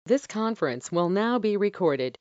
This conference will now be recorded.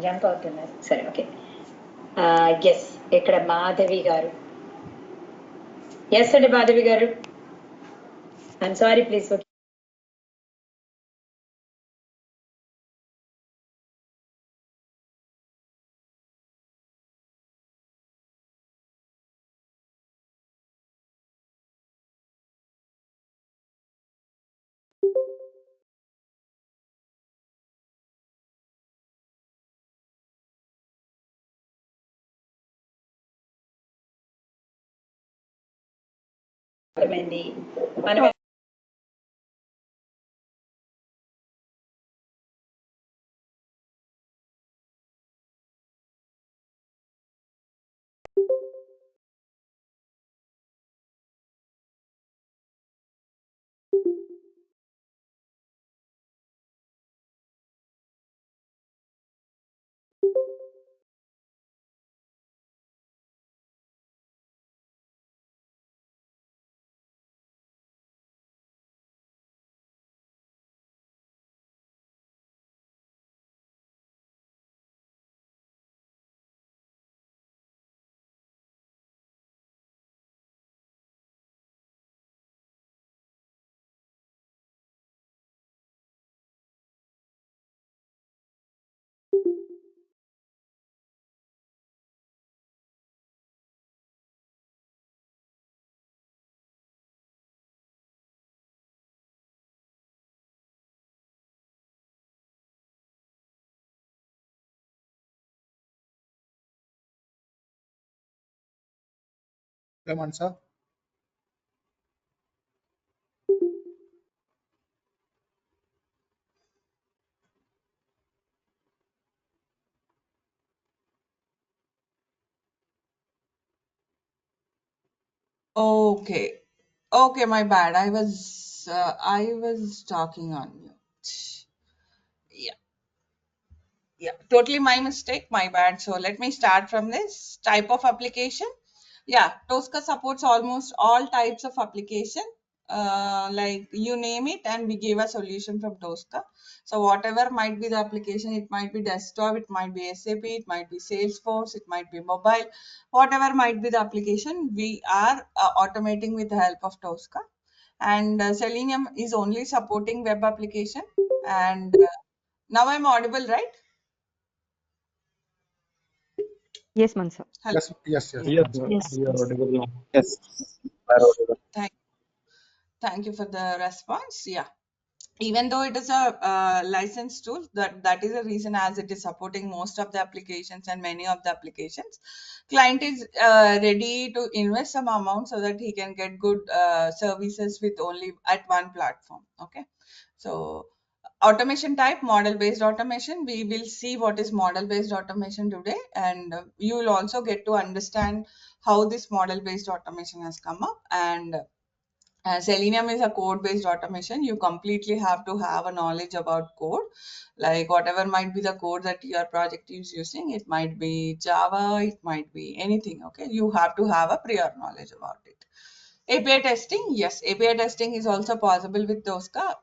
Jump అవుతున్నారు సరే okay yes ఇక్కడ మాధవి గారు ఎస్ అండి మాధవి గారు ఐఎమ్ సారీ ప్లీజ్ ఓకే మనం Sir. Okay. Okay, my bad. I was talking on mute. Yeah. Yeah. Totally my mistake, my bad. So let me start from this type of application. Yeah, Tosca supports almost all types of application. Like you name it, and we give a solution from Tosca. So whatever might be the application, it might be desktop, it might be SAP, it might be Salesforce, it might be mobile, whatever might be the application, we are automating with the help of Tosca. And Selenium is only supporting web application. And now I'm audible, right? Yes, Mansa. Hello. Yes. Yeah. Yes. You are audible now. Yes, are audible. Thank you for the response. Yeah. Even though it is a licensed tool, that is a reason, as it is supporting most of the applications and many of the applications, client is ready to invest some amount so that he can get good services with only at one platform. Okay, so automation type, model based automation. We will see what is model based automation today, and you will also get to understand how this model based automation has come up. And Selenium is a code-based automation. You completely have to have a knowledge about code, like whatever might be the code that your project is using. It might be Java, it might be anything. Okay, you have to have a prior knowledge about it. API testing, yes, API testing is also possible with Tosca.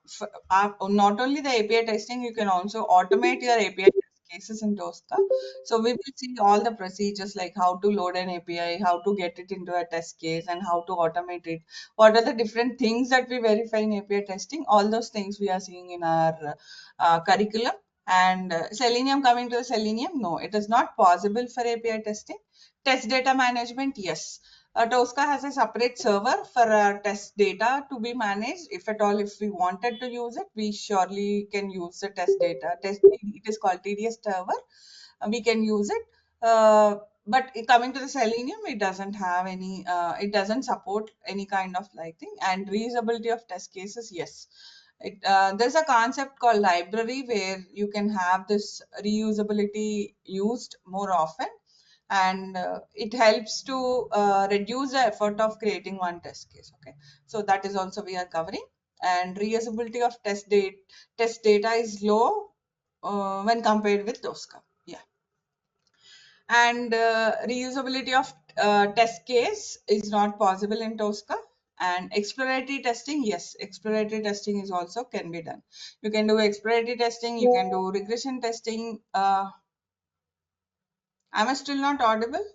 Not only the API testing, you can also automate your API test cases in Tosca. So we will see all the procedures like how to load an API, how to get it into a test case, and how to automate it. What are the different things that we verify in API testing? All those things we are seeing in our curriculum. And Selenium, coming to the Selenium, no, it is not possible for API testing. Test data management, yes. Tosca has a separate server for test data to be managed. If at all, if we wanted to use it, we surely can use the test data. It is called TDS server. We can use it. But coming to the Selenium, it doesn't have any, it doesn't support any kind of like thing. And reusability of test cases, yes. There's a concept called library where you can have this reusability used more often, and it helps to reduce the effort of creating one test case. Okay, so that is also we are covering. And reusability of test data is low when compared with Tosca. Yeah, and reusability of test case is not possible in Tosca. And exploratory testing, yes, exploratory testing is also can be done. You can do exploratory testing, you can do regression testing. Am I still not audible?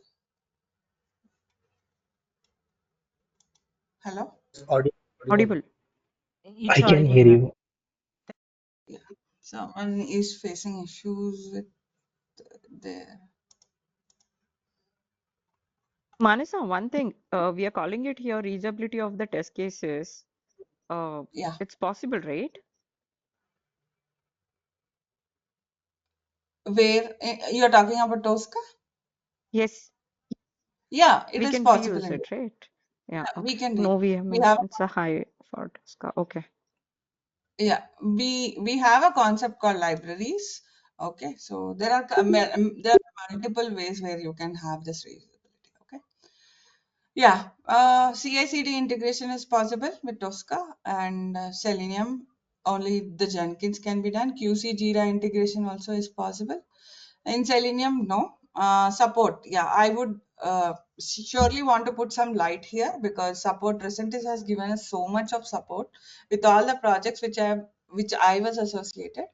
Hello? Audible. Audible. I It's can audible, hear ma'am. you. Yeah, someone is facing issues with their. Manasa, one thing, we are calling it here reusability of the test cases. Yeah, It's possible, right? where you're talking about Tosca? Yes, Yeah, it we is can possible reuse in. it, right? Yeah, Yeah, we okay. can No reuse. We VMS. have It's a high for Tosca. Okay. yeah, we have a concept called libraries. Okay, so there are there are multiple ways where you can have this reusability. Okay. Yeah, CI/CD integration is possible with Tosca and Selenium. Only the Jenkins can be done. QC Jira integration also is possible. In Selenium, no. Support, yeah, I would surely want to put some light here because support Tricentis has given us so much of support with all the projects which I was associated.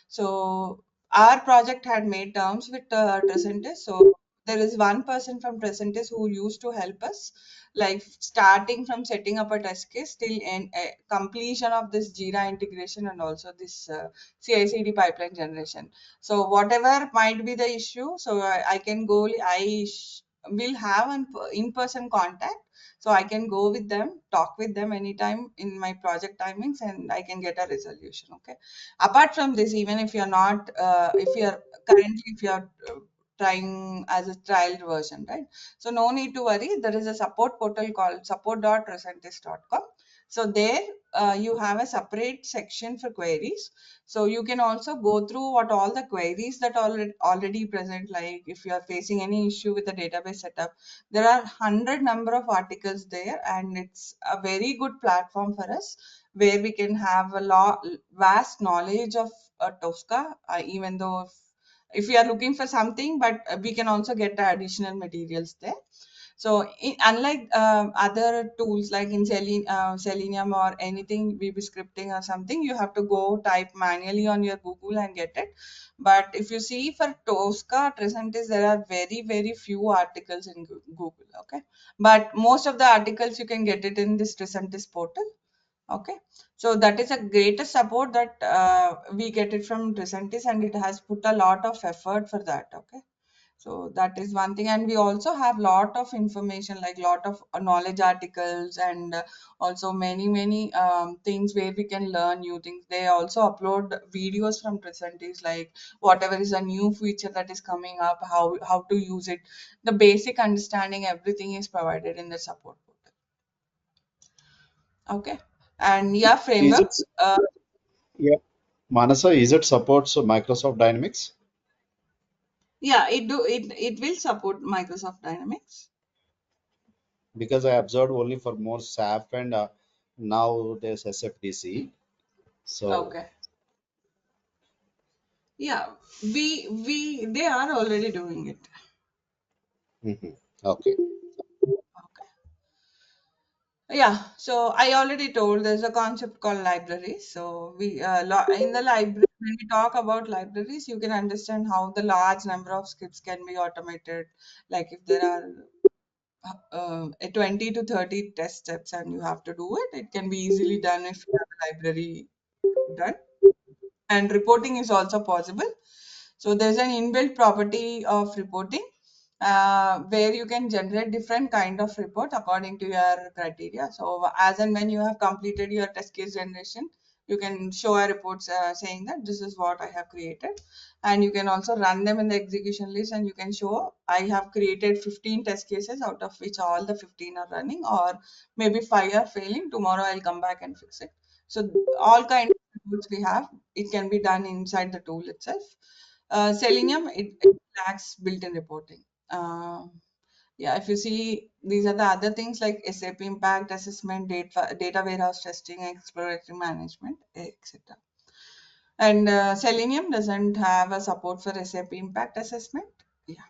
So our project had made terms with Tricentis. So there is one person from Tricentis who used to help us, like starting from setting up a test case till completion of this Jira integration and also this CI/CD pipeline generation. So whatever might be the issue, so I can go, will have an in-person contact. So I can go with them, talk with them anytime in my project timings, and I can get a resolution. Okay. Apart from this, even if you're not, if you're trying as a trial version, right? So no need to worry. There is a support portal called support.recentis.com. So there you have a separate section for queries. So you can also go through what all the queries that already present, like if you are facing any issue with the database setup, there are 100 number of articles there, and it's a very good platform for us where we can have a vast knowledge of Tosca, even though if we are looking for something, but we can also get the additional materials there. So unlike other tools like in Selenium or anything, VB scripting or something, you have to go type manually on your Google and get it. But if you see for Tosca, Tricentis, there are very, very few articles in Google. Okay. But most of the articles you can get it in this Tricentis portal. Okay, so that is a greatest support that we get it from Tricentis, and it has put a lot of effort for that. Okay, so that is one thing, and we also have lot of information, like lot of knowledge articles, and also many things where we can learn new things. They also upload videos from Tricentis, like whatever is a new feature that is coming up, how to use it, the basic understanding, everything is provided in the support portal. Okay, and yeah, Is framework. it, yeah, Manasa, is it supports Microsoft Dynamics? Yeah, it will support Microsoft Dynamics. Because I observed only for more SAP and nowadays SFDC. So Okay. Yeah, they are already doing it. okay. Okay. Yeah, so I already told there's a concept called libraries. So in the library, when we talk about libraries, you can understand how the large number of scripts can be automated. Like if there are 20 to 30 test steps and you have to do it, it can be easily done if you have a library done. And reporting is also possible. So there's an inbuilt property of reporting where you can generate different kind of report according to your criteria. So as and when you have completed your test case generation, you can show a report saying that this is what I have created. And you can also run them in the execution list and you can show I have created 15 test cases out of which all the 15 are running, or maybe 5 are failing. Tomorrow I'll come back and fix it. So all kinds of reports we have, it can be done inside the tool itself. Selenium, it lacks built-in reporting. Yeah, if you see, these are the other things like SAP impact assessment, data warehouse testing, exploratory management, etc. And Selenium doesn't have a support for SAP impact assessment. Yeah.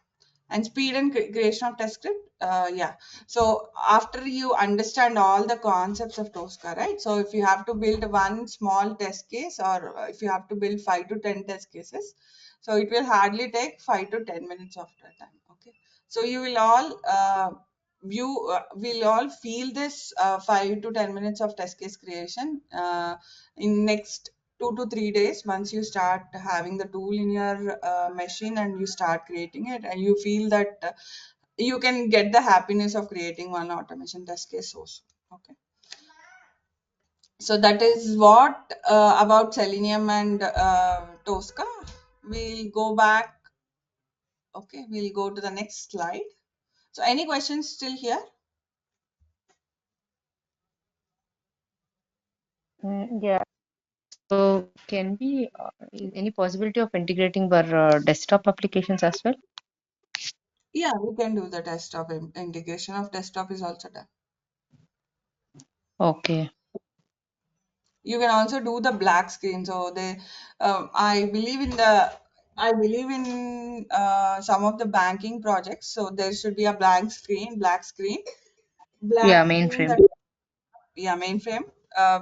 And speed and creation of test script. Yeah. So after you understand all the concepts of Tosca, right? So if you have to build one small test case, or if you have to build 5 to 10 test cases, so it will hardly take 5 to 10 minutes of the time. Okay. So you will all will all feel this 5 to 10 minutes of test case creation in next 2 to 3 days once you start having the tool in your machine and you start creating it, and you feel that you can get the happiness of creating one automation test case also. Okay, so that is what about Selenium and Tosca. We'll go back. Okay, we'll go to the next slide. So any questions still here? Yeah. So can we any possibility of integrating our desktop applications as well? Yeah, we can do the desktop integration of desktop is also done. Okay. You can also do the black screen. So they, I believe in some of the banking projects. So there should be a black screen Yeah, that, mainframe. yeah, mainframe,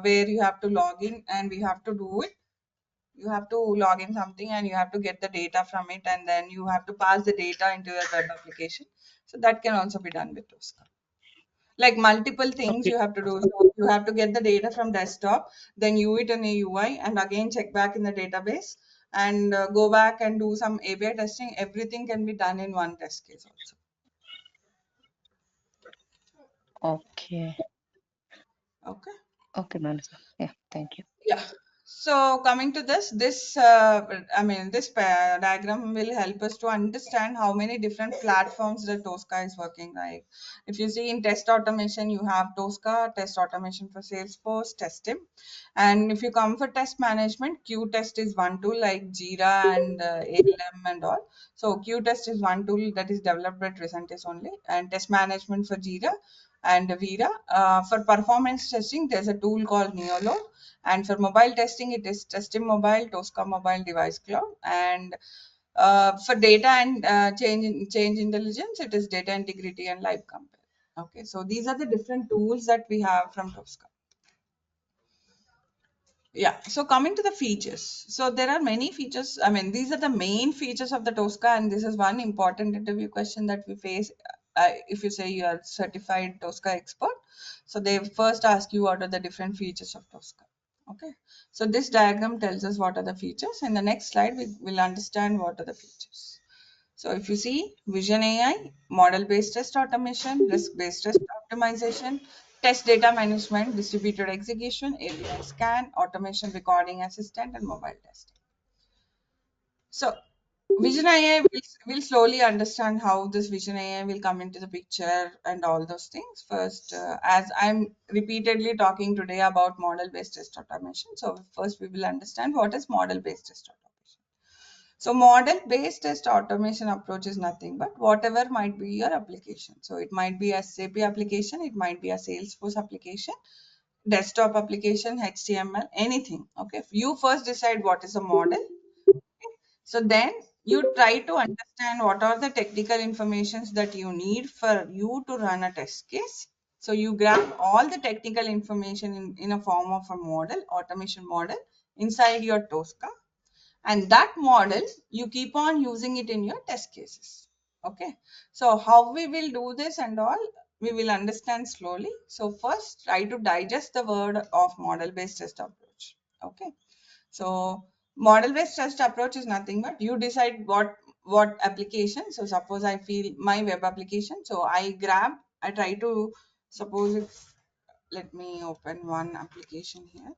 where you have to log in and we have to do it. You have to log in something and you have to get the data from it, and then you have to pass the data into your web application. So that can also be done with Tosca. Like multiple things Okay. you have to do. So you have to get the data from desktop, then view it in a UI, and again check back in the database and go back and do some API testing. Everything can be done in one test case also. Okay. Okay. Okay, Manasa. Yeah, thank you. Yeah. So coming to this diagram will help us to understand how many different platforms the Tosca is working. Like if you see in test automation, you have Tosca, test automation for Salesforce, Testim. And if you come for test management, Q-test is one tool like Jira and ALM and all. So Q-test is one tool that is developed by Tricentis only, and test management for Jira and Vira. For performance testing, there's a tool called Neoload. And for mobile testing, it is Testim Mobile, Tosca Mobile Device Cloud. And for data and change intelligence, it is Data Integrity and Live Compare. Okay, so these are the different tools that we have from Tosca. Yeah, so coming to the features. So there are many features. I mean, these are the main features of the Tosca, and this is one important interview question that we face if you say you are certified Tosca expert. So they first ask you what are the different features of Tosca. Okay, so this diagram tells us what are the features. In the next slide, we will understand what are the features. So if you see Vision AI, model-based test automation, risk-based test optimization, test data management, distributed execution, API scan, automation recording assistant, and mobile testing. So Vision AI will slowly understand how this Vision AI will come into the picture and all those things. First, as I'm repeatedly talking today about model-based test automation. So first we will understand what is model-based test automation. So model-based test automation approach is nothing but whatever might be your application. So it might be a SAP application, it might be a Salesforce application. desktop application, HTML, anything. Okay, you first decide what is a model. So then you try to understand what are the technical informations that you need for you to run a test case. So you grab all the technical information in a form of a model, automation model inside your Tosca, and that model you keep on using it in your test cases. Okay, so how we will do this and all we will understand slowly. So first try to digest the word of model based test approach. Okay, so model based test approach is nothing but you decide what application. So suppose I feel my web application, so I try to suppose if let me open one application here.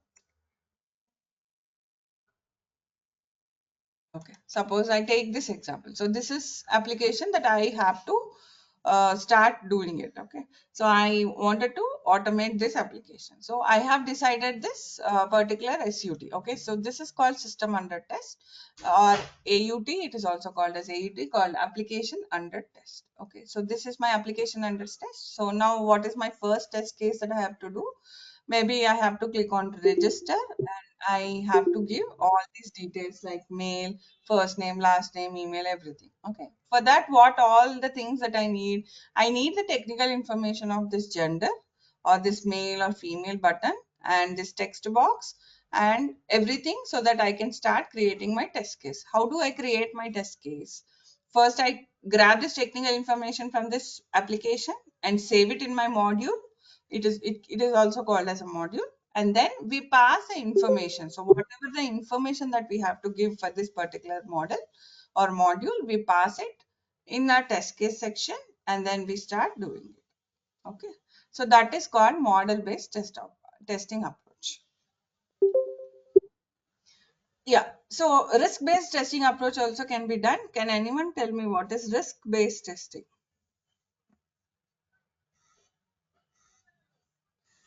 Okay, suppose I take this example. So this is application that I have to start doing it. Okay, so I wanted to automate this application. So I have decided this particular SUT. Okay, so this is called system under test or AUT. It is also called as AUT, called application under test. Okay, so this is my application under test. So now what is my first test case that I have to do? Maybe I have to click on register and I have to give all these details like mail, first name, last name, email, everything. Okay. For that, what all the things that I need the technical information of this gender or this male or female button and this text box and everything so that I can start creating my test case. How do I create my test case? First, I grab this technical information from this application and save it in my module. It is also called as a module, and then we pass the information. So whatever the information that we have to give for this particular model or module, we pass it in our test case section and then we start doing it. Okay, so that is called model based testing approach. Yeah, so risk based testing approach also can be done. Can anyone tell me what is risk based testing?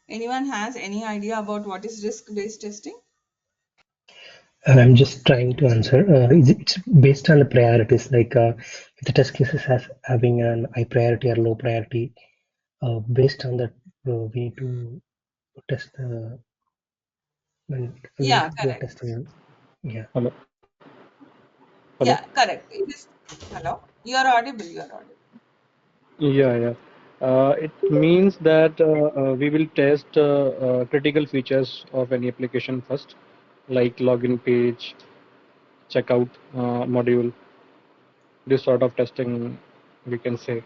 Anyone has any idea about what is risk based testing? I'm just trying to answer. It's based on the priorities, like if the test cases has having an high priority or low priority. Based on that, we need to test the when we Yeah, do a correct. testing. Yeah. Hello. Hello. Yeah, correct. It is. Hello, you are audible. You are audible. Yeah, yeah. It means that we will test critical features of any application first, like login page, checkout module, this sort of testing we can say.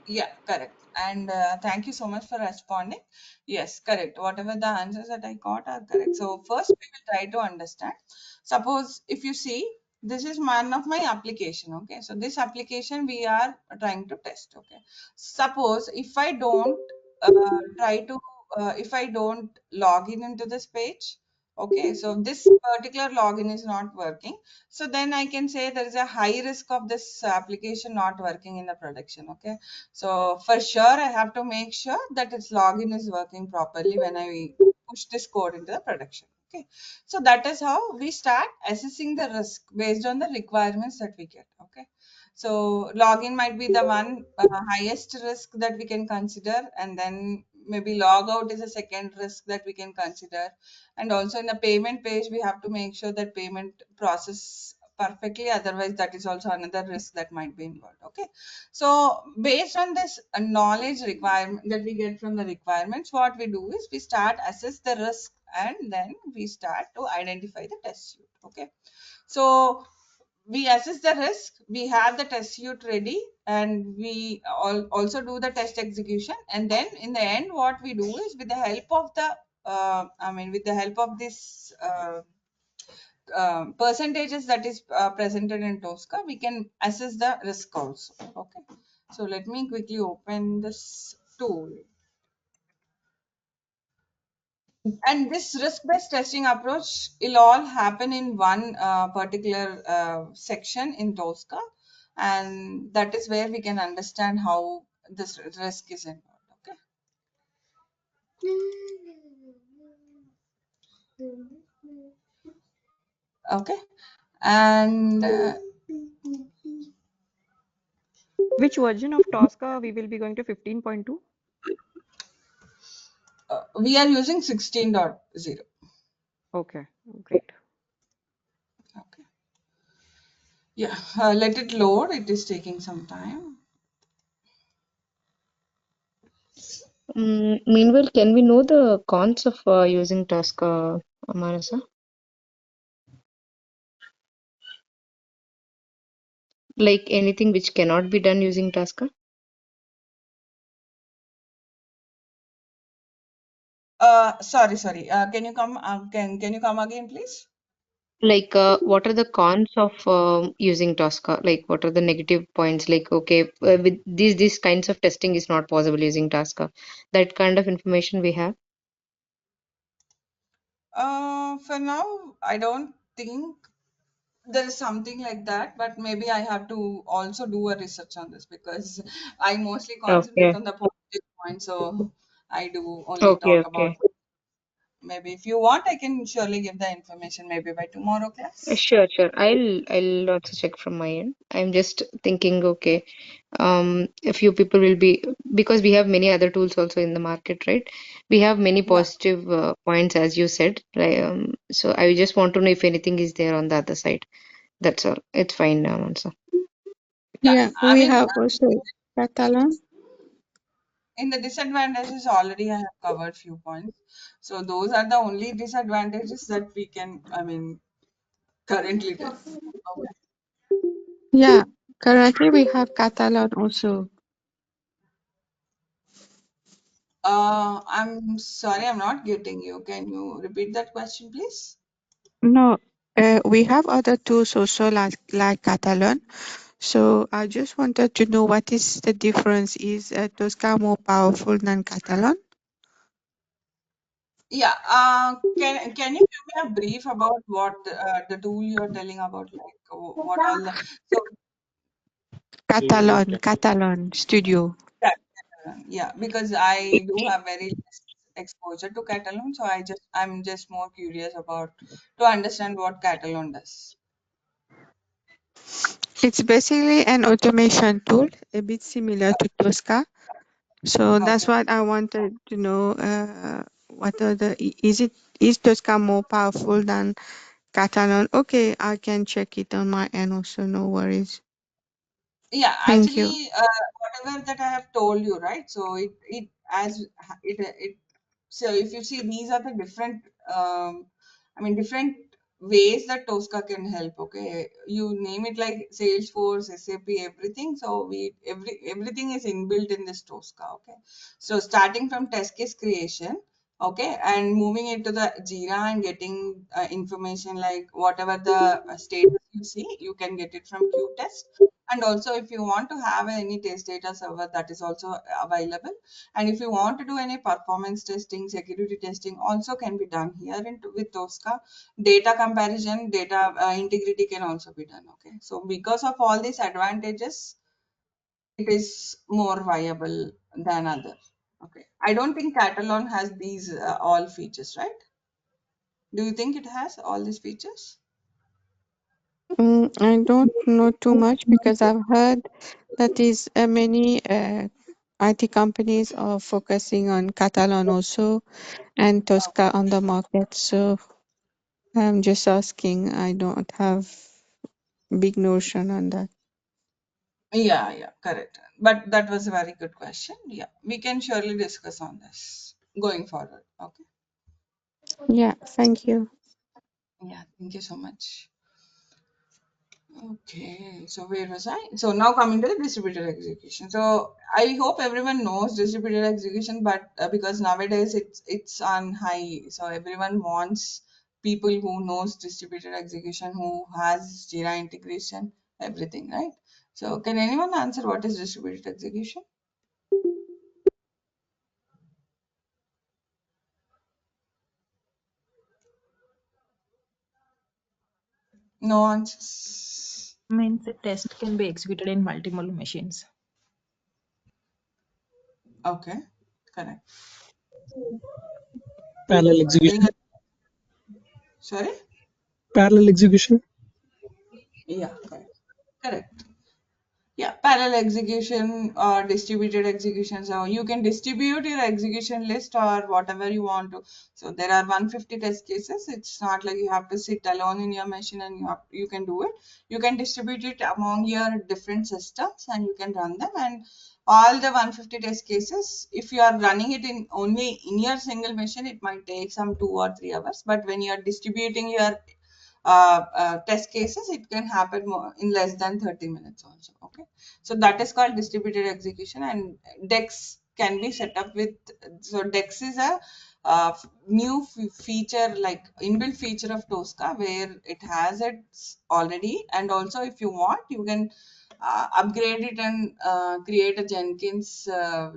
Yeah, correct. And thank you so much for responding. Yes, correct. Whatever the answers that I got are correct. So first we will try to understand. Suppose if you see, this is one of my application. Okay, so this application we are trying to test. Okay, suppose if I don't if I don't log in into this page. Okay, so this particular login is not working. So then I can say there is a high risk of this application not working in the production. Okay, so for sure, I have to make sure that its login is working properly when I push this code into the production. Okay, so that is how we start assessing the risk based on the requirements that we get. Okay, so login might be the one highest risk that we can consider, and then maybe logout is a second risk that we can consider, and also in the payment page we have to make sure that payment process perfectly, otherwise that is also another risk that might be involved. Okay, so based on this knowledge requirement that we get from the requirements, what we do is we start assess the risk and then we start to identify the test suite. Okay, so we assess the risk, we have the test suite ready, and we also do the test execution, and then in the end what we do is with the help of the with the help of this percentages that is presented in Tosca, we can assess the risk also. Okay, so let me quickly open this tool. And this risk-based testing approach will all happen in one particular section in Tosca, and that is where we can understand how this risk is involved. Okay. Okay, and Which version of Tosca we will be going to 15.2? we are using 16.0. Okay, great. Okay. Yeah, let it load. It is taking some time. Meanwhile, can we know the cons of using Tosca, Manasa? Like anything which cannot be done using Tosca? Sorry. Can you come? Can you come again, please? Like, what are the cons of using Tosca? Like, what are the negative points? Like, okay, with these kinds of testing is not possible using Tosca. That kind of information we have. For now, I don't think there is something like that, but maybe I have to also do a research on this because I mostly concentrate Okay. on the positive point. So I do only Okay. talk about. Okay. Maybe if you want, I can surely give the information maybe by tomorrow class. Sure. Sure. I'll also check from my end. I'm just thinking, okay, a few people will be, because we have many other tools also in the market, right? We have many Yeah. positive points, as you said, right? So I just want to know if anything is there on the other side. That's all. It's fine now, also. Yeah. Yeah, I we mean, have also Catalan. in the disadvantages already I have covered few points. So those are the only disadvantages that we can, I mean, currently tell. Okay. Yeah, currently we have Catalan also. I'm sorry, I'm not getting you. Can you repeat that question, please? No, we have other tools also like Catalan. So I just wanted to know what is the difference. Is Tosca more powerful than Catalan? Yeah. Can you give me a brief about what the tool you're telling about, like what all the so Catalan Studio. Catalan, yeah, because I do have very less exposure to Catalan, so I'm just more curious about to understand what Catalan does. It's basically an automation tool, a bit similar to Tosca. So that's Okay. what I wanted to know. What are the is Tosca more powerful than Catalan? Okay, I can check it on my end also. No worries. Yeah, Thank you. actually, whatever that I have told you, right? So it as it so if you see these are the different I mean different ways that Tosca can help. Okay, you name it like Salesforce, SAP, everything. So everything is inbuilt in this Tosca. Okay, so starting from test case creation. Okay, and moving into the Jira and getting information like whatever the status you see, you can get it from Qtest. And also, if you want to have any test data server, that is also available. And if you want to do any performance testing, security testing, also can be done here with Tosca. Data comparison, data integrity can also be done. Okay, so because of all these advantages, it is more viable than other. Okay, I don't think Catalan has these all features, right? Do you think it has all these features? I don't know too much because I've heard that is many IT companies are focusing on Catalan also and Tosca on the market. So I'm just asking. I don't have big notion on that. Yeah, correct. But that was a very good question. Yeah, we can surely discuss on this going forward. Okay. Yeah, thank you. Yeah, thank you so much. Okay, so where was I? So now coming to the distributed execution. So I hope everyone knows distributed execution, but because nowadays it's on high, so everyone wants people who knows distributed execution, who has Jira integration, everything, right? So can anyone answer what is distributed execution? No answers. Means a test can be executed in multiple machines. Okay, correct. Parallel Any execution. sorry? Parallel execution. Yeah, correct. Correct. Yeah, parallel parallel execution or distributed execution. So you can distribute your execution list or whatever you want to. So there are 150 test cases. It's not like you have to sit alone in your machine and you can do it. You can distribute it among your different systems and you can run them. And all the 150 test cases, if you are running it in only in your single machine, it might take some 2 or 3 hours. But when you are distributing your test cases, it can happen more in less than 30 minutes also. Okay, so that is called distributed execution, and dex can be set up with. So dex is a new feature, like inbuilt feature of Tosca, where it has it already, and also if you want, you can upgrade it and create a Jenkins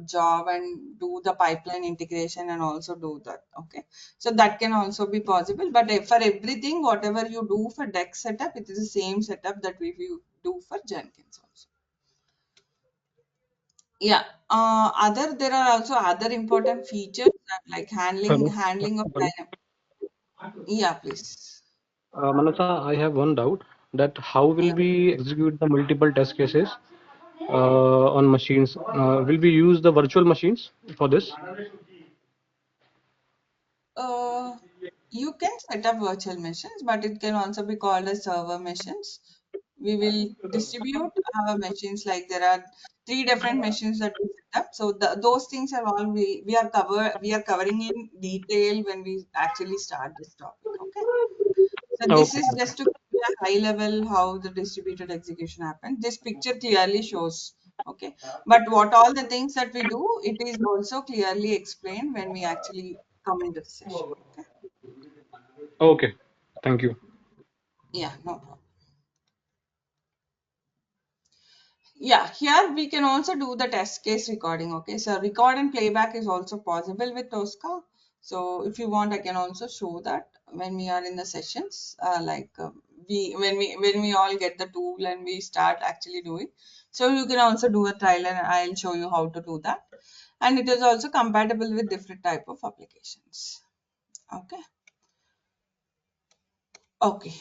job and do the pipeline integration and also do that. Okay, so that can also be possible. But for everything, whatever you do for Dex setup, it is the same setup that we do for Jenkins also. Yeah. There are also other important features like handling Hello. of Hello. dynamic. Yeah, please. Manasa, I have one doubt that how will Yeah. we execute the multiple test cases on machines? Will we use the virtual machines for this? Uh, you can set up virtual machines, but it can also be called as server machines. We will distribute our machines, like there are 3 different machines that we set up. So those things are all we are covering in detail when we actually start this topic. Okay. So this Okay. is just to give you a high level how the distributed execution happens. This picture clearly shows. Okay. But what all the things that we do, it is also clearly explained when we actually come into the session. Okay. Okay. Thank you. Yeah, no problem. Yeah, here we can also do the test case recording. Okay, so record and playback is also possible with Tosca. So if you want, I can also show that when we are in the sessions, when we all get the tool and we start actually doing. So you can also do a trial and I'll show you how to do that. And it is also compatible with different type of applications. Okay. Okay.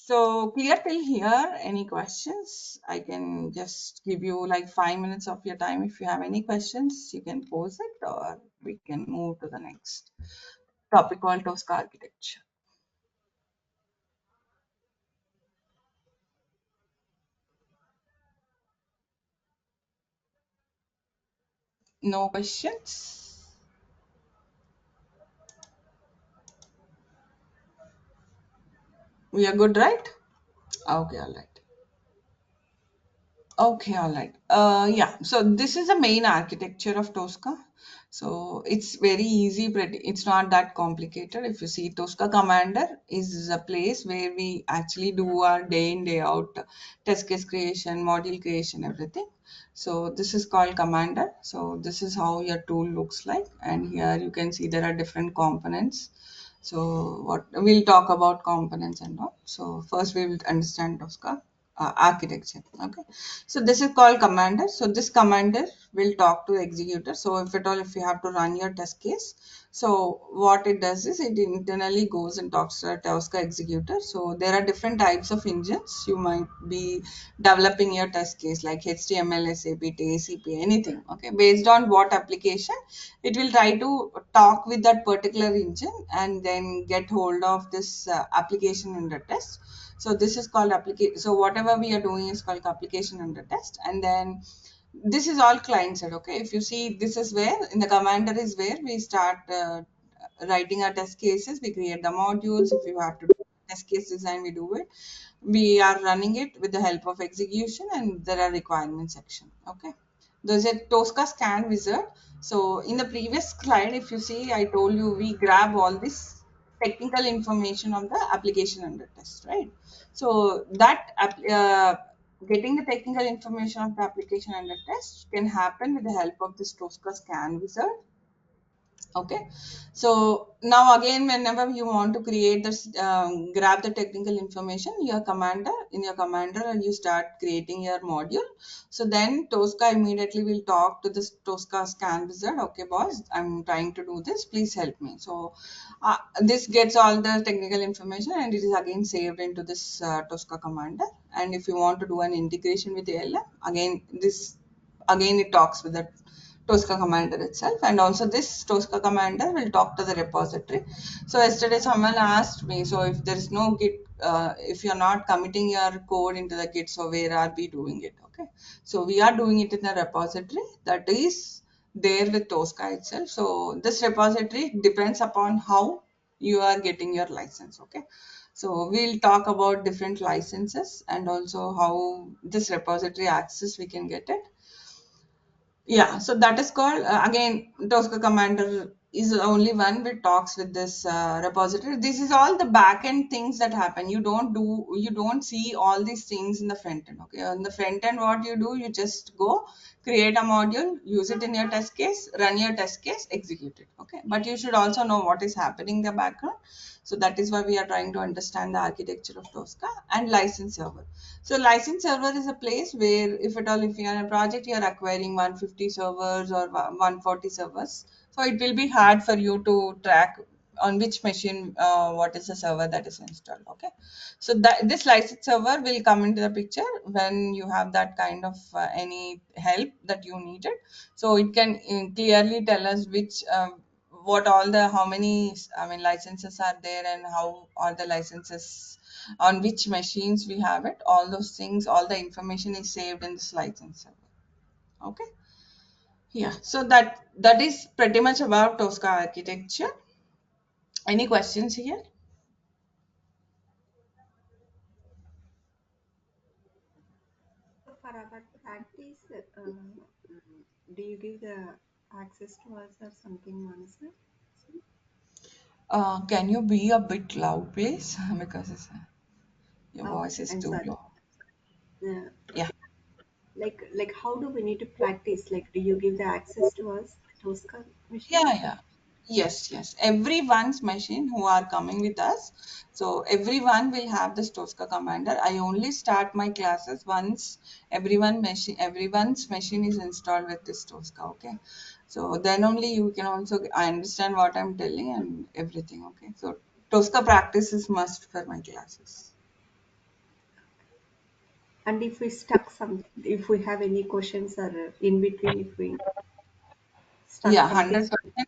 So clear till here? Any questions? I can just give you like 5 minutes of your time. If you have any questions, you can pose it or we can move to the next topic called Tosca architecture. No questions? We are good, right? Okay, all right. Okay, all right. Yeah, so this is the main architecture of Tosca. So it's very easy, but it's not that complicated. If you see, Tosca Commander is a place where we actually do our day in, day out test case creation, module creation, everything. So this is called Commander. So this is how your tool looks like. And here you can see there are different components. So what we'll talk about components and all. So first we will understand Tosca architecture. Okay, so this is called commander. So this commander will talk to executor. So if you have to run your test case, so what it does is it internally goes and talks to a Tosca executor. So there are different types of engines you might be developing your test case, like HTML, SAP, TACP, anything. Okay, based on what application, it will try to talk with that particular engine and then get hold of this application under test. So this is called application. So whatever we are doing is called application under test. And then this is all client side. Okay, if you see, this is where in the commander is where we start writing our test cases. We create the modules. If you have to do test case design, we do it. We are running it with the help of execution, and there are requirement section. Okay, there's a Tosca scan wizard. So in the previous slide, if you see, I told you we grab all this technical information of the application under test, right? So that getting the technical information of the application under test can happen with the help of this Tosca scan wizard. Okay, so now again, whenever you want to create this, grab the technical information, in your commander, and you start creating your module. So then Tosca immediately will talk to this Tosca scan wizard. Okay, boss, I'm trying to do this. Please help me. So this gets all the technical information, and it is again saved into this Tosca commander. And if you want to do an integration with ALM, again it talks with the Tosca commander itself, and also this Tosca commander will talk to the repository. So yesterday someone asked me, so if there is no Git, if you're not committing your code into the Git, so where are we doing it? Okay, so we are doing it in a repository that is there with Tosca itself. So this repository depends upon how you are getting your license. Okay, so we'll talk about different licenses and also how this repository access we can get it. Yeah, so that is called again Tosca Commander is the only one which talks with this repository. This is all the backend things that happen. You don't see all these things in the front end. Okay, on the front end, what you do, you just go create a module, use it in your test case, run your test case, execute it. Okay, but you should also know what is happening in the background. So that is why we are trying to understand the architecture of Tosca and license server. So license server is a place where if at all, if you are in a project, you are acquiring 150 servers or 140 servers. So it will be hard for you to track on which machine, what is the server that is installed. Okay. So that this license server will come into the picture when you have that kind of any help that you needed. So it can clearly tell us which, what all the, how many, I mean, licenses are there and how are the licenses on which machines we have it, all those things, all the information is saved in this license server. Okay, yeah, so that is pretty much about Tosca architecture. Any questions here? For our practice, do you give the access to us or something, Manasa? Can you be a bit loud, please? Because your Oh, voice is I'm too sorry. low. Uh, Yeah. like how do we need to practice? Like, do you give the access to us, Tosca machine? Yeah. Yes. Everyone's machine who are coming with us. So everyone will have this Tosca commander. I only start my classes once everyone's machine is installed with this Tosca. Okay. So then only you can also I understand what I'm telling and everything. Okay. So Tosca practice is must for my classes. And if we stuck some, if we have any questions or in between, if we stuck Yeah, something. 100%.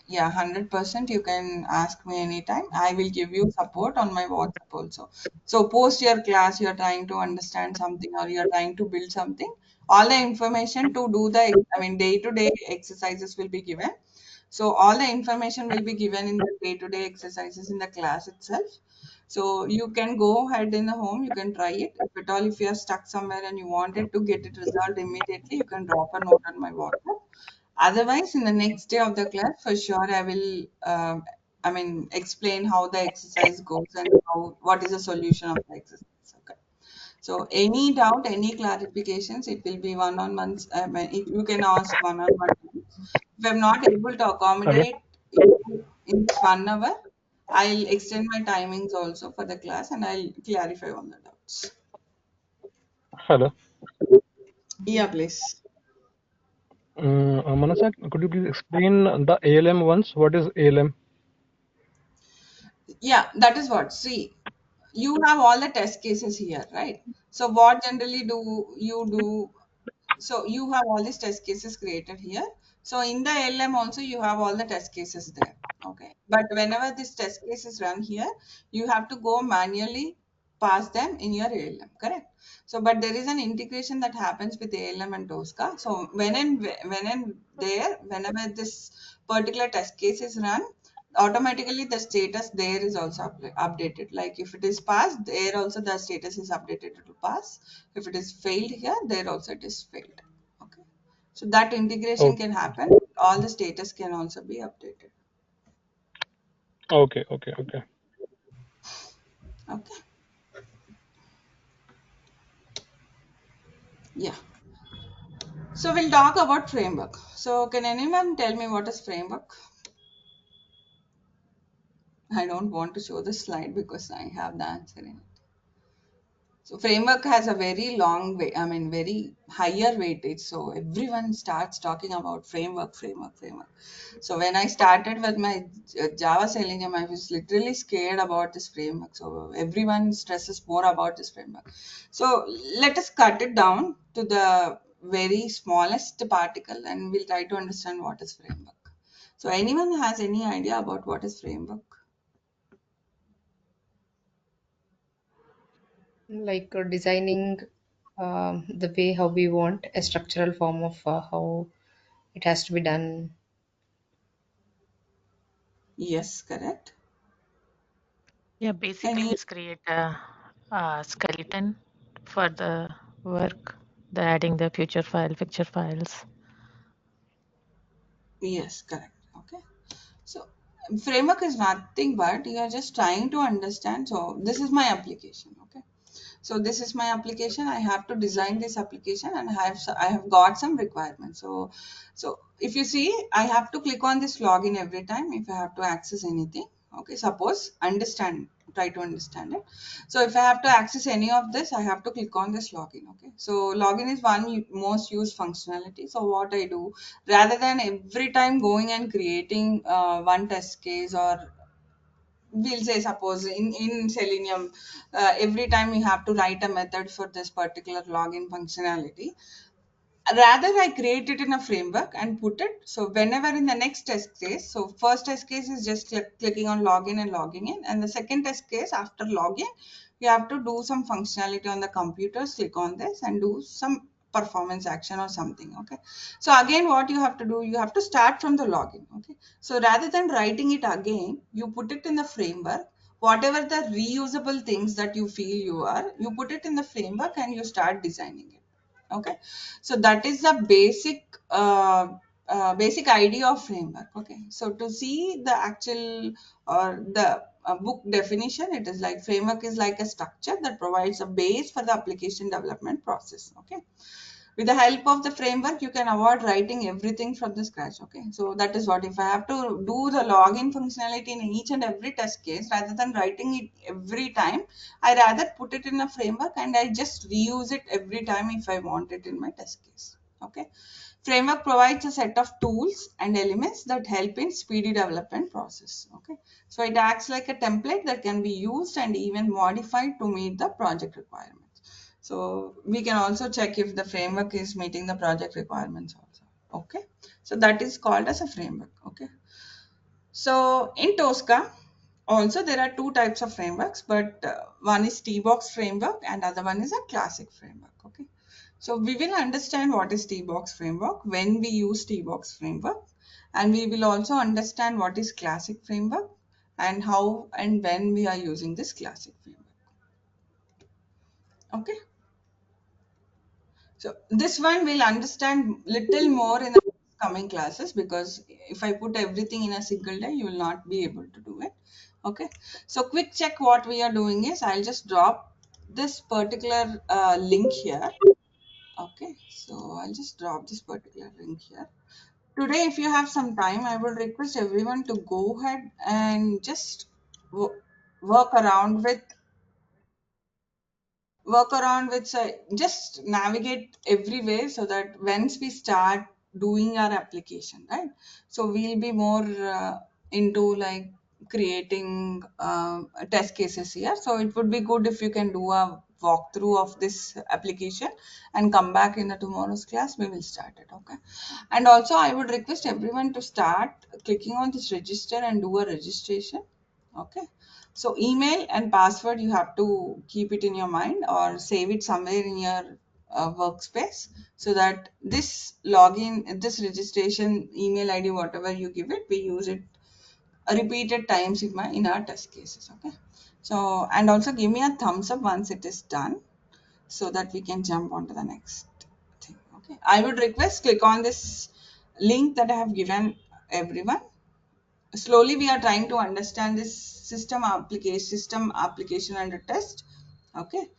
Yeah, 100%. You can ask me anytime. I will give you support on my WhatsApp also. So post your class, you're trying to understand something or you're trying to build something. All the information to do I mean, day-to-day exercises will be given. So all the information will be given in the day-to-day exercises in the class itself. So you can go ahead in the home, you can try it. If at all, if you are stuck somewhere and you wanted to get it resolved immediately, you can drop a note on my WhatsApp. Otherwise, in the next day of the class, for sure, I will, explain how the exercise goes and what is the solution of the exercise. Okay. So any doubt, any clarifications, it will be one-on-one. You can ask one-on-one. If I'm not able to Hello. accommodate you in this 1 hour, I'll extend my timings also for the class and I'll clarify all the doubts. Hello. Yeah, please. Manasa, could you please explain the ALM once? What is ALM? Yeah, that is what. See, you have all the test cases here, right? So what generally do you do? So you have all these test cases created here. So in the LM also you have all the test cases there. Okay. But whenever this test case is run here, you have to go manually pass them in your ALM, correct? So, but there is an integration that happens with ALM and Tosca. So whenever this particular test case is run, automatically the status there is also updated. Like if it is passed, there also the status is updated to pass. If it is failed here, there also it is failed. Okay. So that integration Okay. can happen. All the status can also be updated. Okay. Okay. Yeah. So we'll talk about framework. So can anyone tell me what is framework? I don't want to show the slide because I have the answer in it. So framework has a very long way, I mean, very higher weightage. So everyone starts talking about framework. So when I started with my Java Selenium, I was literally scared about this framework. So everyone stresses more about this framework. So let us cut it down to the very smallest particle and we'll try to understand what is framework. So anyone has any idea about what is framework? Like designing the way how we want a structural form of how it has to be done. Yes, correct. Yeah, basically Any? it's create a skeleton for the work, the adding the future file, picture files. Yes, correct. Okay. So framework is nothing but you are just trying to understand. So this is my application. Okay. So this is my application. I have to design this application and I have got some requirements. So if you see, I have to click on this login every time if I have to access anything. Okay, suppose try to understand it. So if I have to access any of this, I have to click on this login. Okay, so login is one most used functionality. So what I do, rather than every time going and creating one test case, or we'll say suppose in Selenium, every time we have to write a method for this particular login functionality, rather I create it in a framework and put it. So whenever in the next test case, so first test case is just clicking on login and logging in, and the second test case after login, you have to do some functionality on the computers, click on this and do some performance action or something. Okay, so again what you have to do, you have to start from the login. Okay, so rather than writing it again, you put it in the framework. Whatever the reusable things that you feel you put it in the framework and you start designing it. Okay, so that is the basic idea of framework. Okay, so to see the actual or the book definition, it is like framework is like a structure that provides a base for the application development process. Okay, with the help of the framework, you can avoid writing everything from the scratch. Okay, so that is what, if I have to do the login functionality in each and every test case, rather than writing it every time, I rather put it in a framework and I just reuse it every time if I want it in my test case. Okay, framework provides a set of tools and elements that help in speedy development process. Okay, so it acts like a template that can be used and even modified to meet the project requirements. So we can also check if the framework is meeting the project requirements also. Okay, so that is called as a framework. Okay, so in Tosca also there are two types of frameworks, but one is T-box framework and other one is a classic framework. Okay, so we will understand what is T-box framework when we use T-box framework, and we will also understand what is classic framework and how and when we are using this classic framework. Okay. So this one we'll understand little more in the coming classes, because if I put everything in a single day, you will not be able to do it. Okay. So quick check what we are doing is I'll just drop this particular link here. Okay. So I'll just drop this particular link here. Today, if you have some time, I would request everyone to go ahead and just work around with just navigate everywhere, so that once we start doing our application, right, so we'll be more into like creating test cases here. So it would be good if you can do a walkthrough of this application and come back in the tomorrow's class. We will start it. Okay, and also I would request everyone to start clicking on this register and do a registration. Okay, so email and password, you have to keep it in your mind or save it somewhere in your workspace, so that this login, this registration email ID, whatever you give it, we use it repeated times in our test cases. Okay, so and also give me a thumbs up once it is done, so that we can jump on to the next thing. Okay, I would request click on this link that I have given everyone. Slowly we are trying to understand this system application under test. Okay,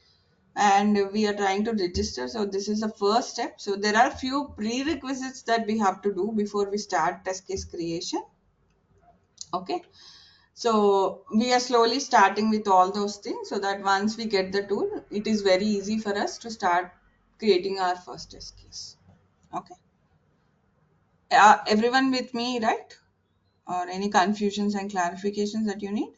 and we are trying to register. So this is the first step. So there are few prerequisites that we have to do before we start test case creation. Okay, So we are slowly starting with all those things so that once we get the tool, it is very easy for us to start creating our first test case. Okay. Everyone with me, right? Or any confusions and clarifications that you need?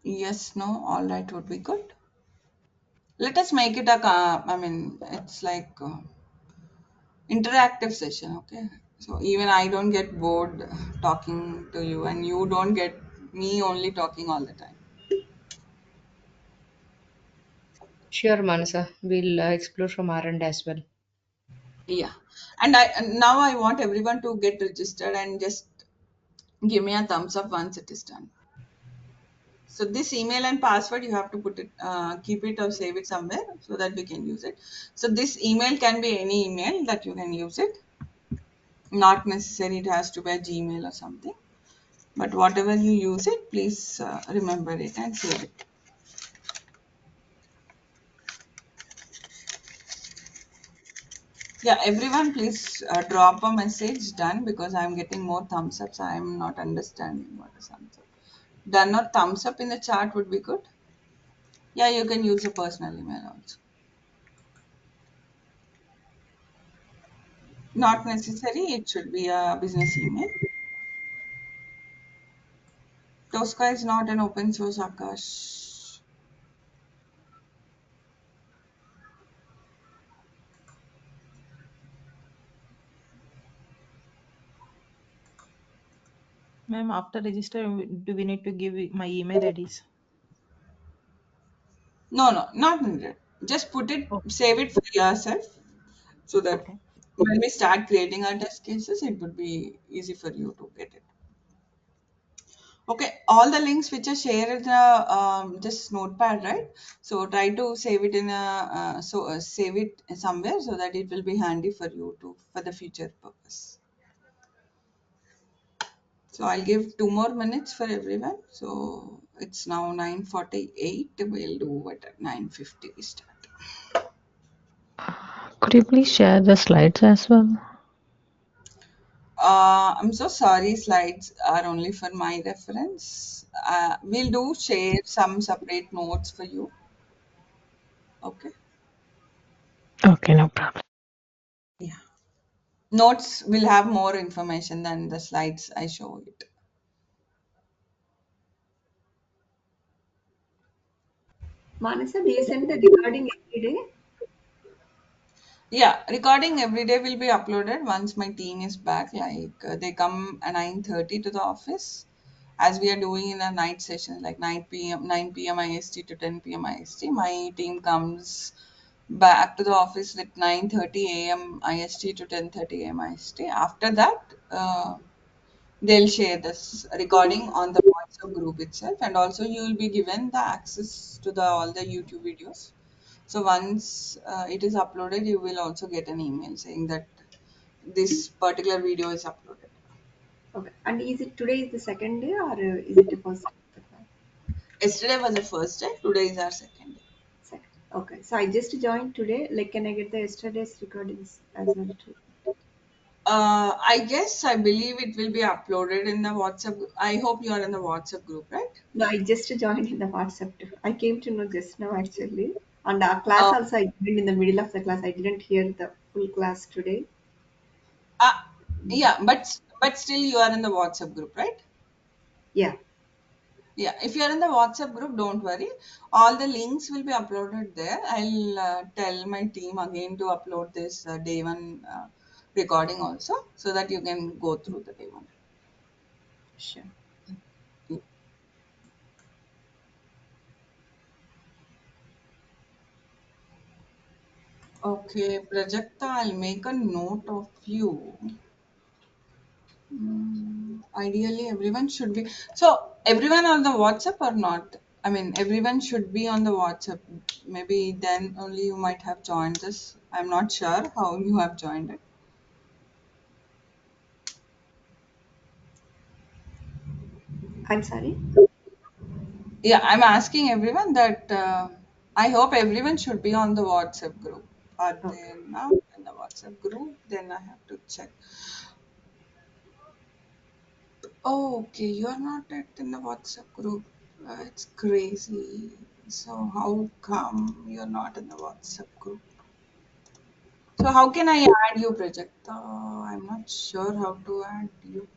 Yes, no, all right would be good. Let us make it a, it's like interactive session, okay? So even I don't get bored talking to you, and you don't get me only talking all the time. Sure, Manasa. We'll explore from our end as well. Yeah. And now I want everyone to get registered and just give me a thumbs up once it is done. So this email and password, you have to put it, keep it or save it somewhere so that we can use it. So this email can be any email that you can use it. Not necessary it has to be a Gmail or something. But whatever you use it, please remember it and save it. Yeah, everyone please drop a message done because I'm getting more thumbs ups. I'm not understanding what is thumbs up. Done or thumbs up in the chat would be good. Yeah, you can use a personal email also. Not necessary, it should be a business email. Tosca is not an open source, Akash. Ma'am, after register, do we need to give my email IDs? No, not needed. Just put it, Oh, save it for yourself so that okay. when we start creating our test cases, it would be easy for you to get it. Okay, all the links which are shared in the this notepad, right? So try to save it in a save it somewhere so that it will be handy for you to for the future purpose. So I'll give 2 more minutes for everyone. So it's now 9:48. We'll do it at 9:50 we start. Could you please share the slides as well? I'm so sorry, slides are only for my reference. We'll do share some separate notes for you. Okay. Okay, no problem. Yeah. Notes will have more information than the slides I show it. Manasa, do you send the recording every day? Yeah, recording every day will be uploaded once my team is back. Like they come at 9:30 to the office, as we are doing in a night session, like 9 p.m. IST to 10 p.m. IST. My team comes back to the office at 9:30 a.m. IST to 10:30 a.m. IST. After that, they'll share this recording on the WhatsApp group itself, and also you will be given the access to the all the YouTube videos. So once it is uploaded, you will also get an email saying that this particular video is uploaded. Okay. And is it today is the second day or is it the first day of the class? Yesterday was the first day, today is our second day. Second. Okay. So I just joined today. Like, can I get the yesterday's recordings as well too? I believe it will be uploaded in the WhatsApp. I hope you are in the WhatsApp group, right? No, I just joined in the WhatsApp too. I came to know just now actually. And our class Uh, also I joined in the middle of the class. I didn't hear the full class today. uh, yeah, but still you are in the WhatsApp group, right? Yeah. Yeah, if you are in the WhatsApp group, don't worry. All the links will be uploaded there. I'll tell my team again to upload this day one recording also so that you can go through the day one. Sure. Okay, Prajakta, I'll make a note of you. Ideally, everyone should be. So, everyone on the WhatsApp or not? I mean, everyone should be on the WhatsApp. Maybe then only you might have joined this. I'm not sure how you have joined it. I'm sorry. Yeah, I'm asking everyone that I hope everyone should be on the WhatsApp group. Are Okay. they not in the WhatsApp group? Then I have to check. Oh, okay, you are not in the WhatsApp group. It's crazy. So how come you're not in the WhatsApp group? So how can I add you, Prajakta? I'm not sure how to add you.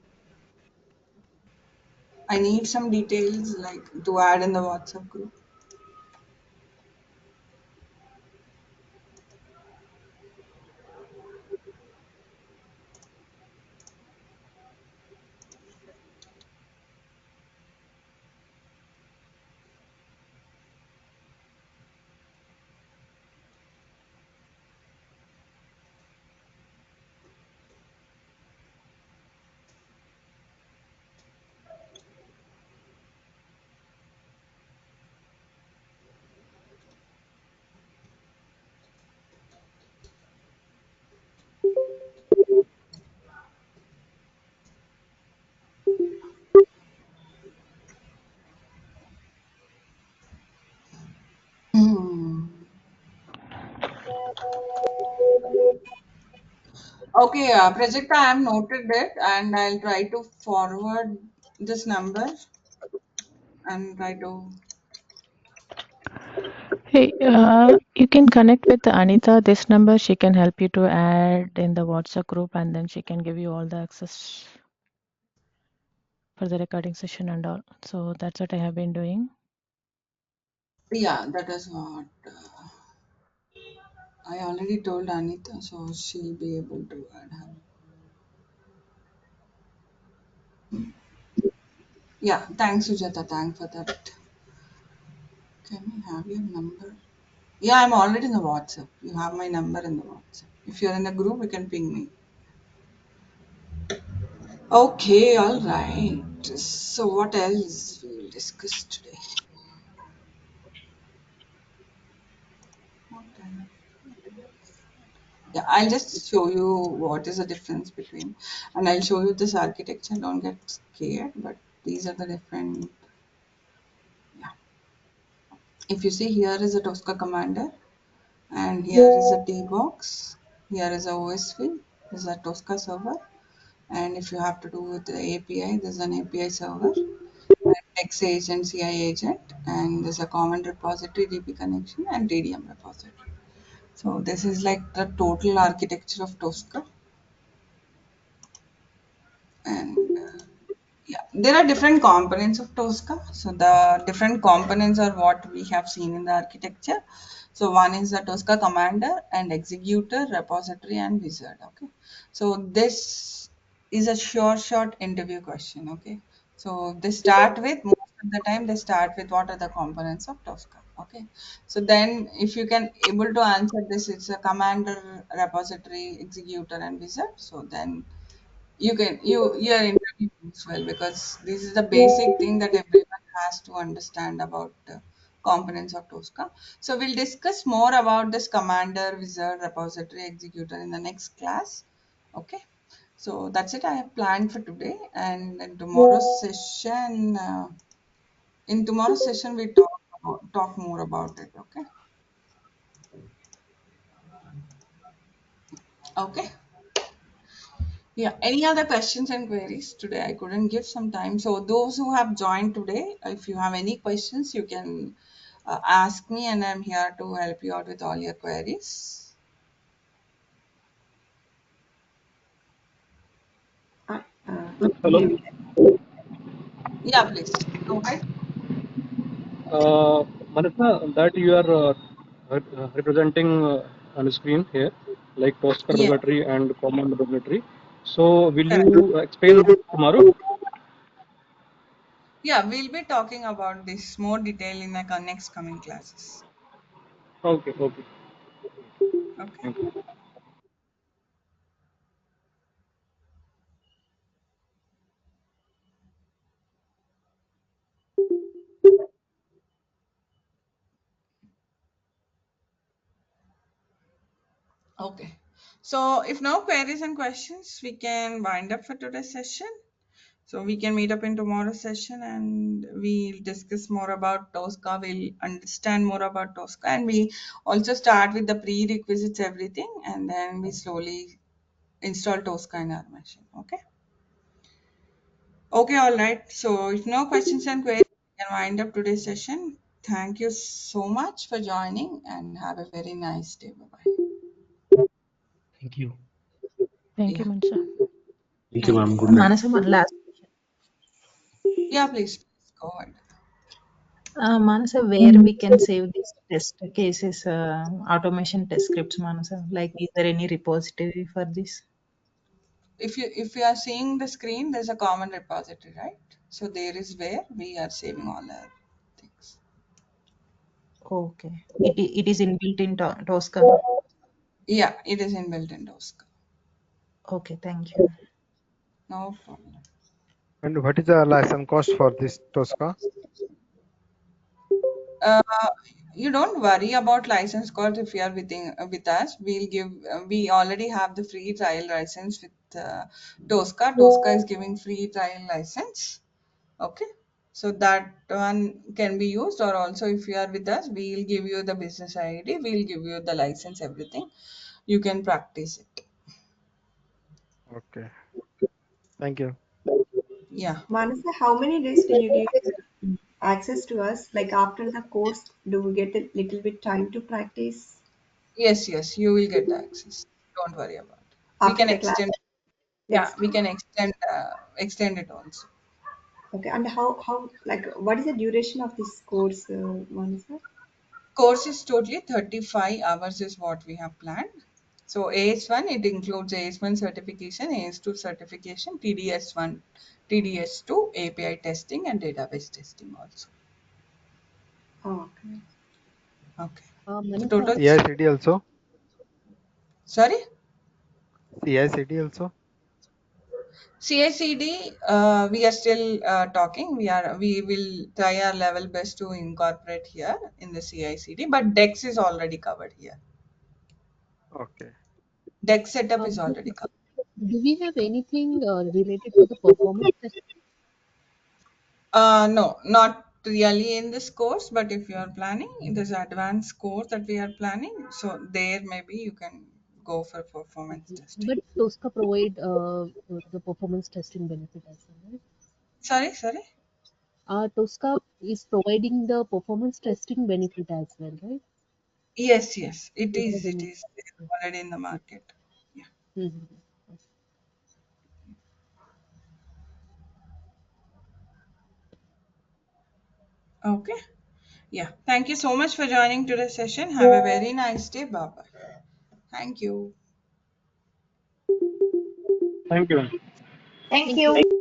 I need some details like to add in the WhatsApp group. Hmm. Okay, Prajakta, I have noted it and I'll try to forward this number and try to. Hey, you can connect with Anita. This number, she can help you to add in the WhatsApp group, and then she can give you all the access for the recording session and all. So that's what I have been doing. Yeah, that is what I already told Anita, so she'll be able to add her. Yeah, thanks, Sujata. Thanks for that. Can I have your number? Yeah, I'm already in the WhatsApp. You have my number in the WhatsApp. If you're in the group, you can ping me. Okay, all right. So, what else we will discuss today? What else? Yeah, I'll just show you what is the difference between, and I'll show you this architecture. Don't get scared, but these are the different. Yeah, if you see here is a Tosca commander, and here is a T box. Here is a OSV. This is a Tosca server, and if you have to do with the API, there's an API server, and text agent, CI agent, and there's a common repository, DB connection, and DDM repository. So this is like the total architecture of Tosca, and yeah, there are different components of Tosca. So the different components are what we have seen in the architecture. So one is the Tosca commander and executor, repository, and wizard. Okay. So this is a short interview question. Okay. So they start with most of the time they start with what are the components of Tosca. Okay. So then if you can able to answer this, it's a commander, repository, executor, and wizard. So then your interview goes well because this is the basic thing that everyone has to understand about components of Tosca. So we'll discuss more about this commander, wizard, repository, executor in the next class. Okay. So that's it I have planned for today. And in tomorrow's session, we talk more about it. Okay. Okay. Yeah, any other questions and queries today? I couldn't give some time. So those who have joined today, if you have any questions, you can ask me and I'm here to help you out with all your queries. Uh, Hello. maybe Yeah, please. Go ahead. Manasa, that you are representing on the screen here, like Tosca Yeah, repository and common repository. So, will correct. you explain tomorrow? Yeah, we'll be talking about this more detail in the next coming classes. Okay, okay. Okay. Thank you. Okay. So if no queries and questions, we can wind up for today's session. So we can meet up in tomorrow's session and we'll discuss more about Tosca. We'll understand more about Tosca and we also start with the prerequisites, everything, and then we slowly install Tosca in our machine. Okay. Okay, all right. So if no questions and queries, we can wind up today's session. Thank you so much for joining and have a very nice day. Bye-bye. Thank you. Thank you, Yeah. Mansa. Thank you, ma'am. Good night. Manasa, one last Yeah, please go ahead. Manasa, where we can save these test cases, automation test scripts, Manasa? Like, is there any repository for this? If you are seeing the screen, there's a common repository, right? So there is where we are saving all our things. Okay. It is inbuilt in Tosca. Yeah, it is inbuilt in Tosca. Okay, thank you. No problem. And what is the license cost for this Tosca? Uh, you don't worry about license cost if you are with us. We'll give. We already have the free trial license with Tosca. Tosca is giving free trial license. Okay, so that one can be used, or also if you are with us, we'll give you the business ID. We'll give you the license, everything. You can practice it. Okay, thank you. Yeah. Manasa, how many days do you give access to us? Like after the course, do we get a little bit time to practice Yes. You will get the access. Don't worry about it. We after can the class? extend. Yeah, we can extend it also. Okay, and how like what is the duration of this course, Manasa? Course is totally 35 hours is what we have planned. So AS1, it includes AS1 certification, AS2 certification, TDS1, TDS2, API testing and database testing also. Oh, okay. Okay. So Manasa, total, CI/CD also. sorry? CI/CD also. CI/CD, we are still talking. We will try our level best to incorporate here in the CI/CD, but DEX is already covered here. Okay. DEX setup is already Manasa, covered. do we have anything related to the performance testing? No, not really in this course, but if you are planning, there's an advanced course that we are planning. So there maybe you can go for performance testing. But Tosca provide the performance testing benefit as well, right? Sorry. Tosca is providing the performance testing benefit as well, right? Yes, it It is. is It in. is already in the market. Yeah. Mhm. Okay. Yeah. Thank you so much for joining today's session. Have a very nice day. Bye bye. Thank you. Thank you. Thank Thank you. you.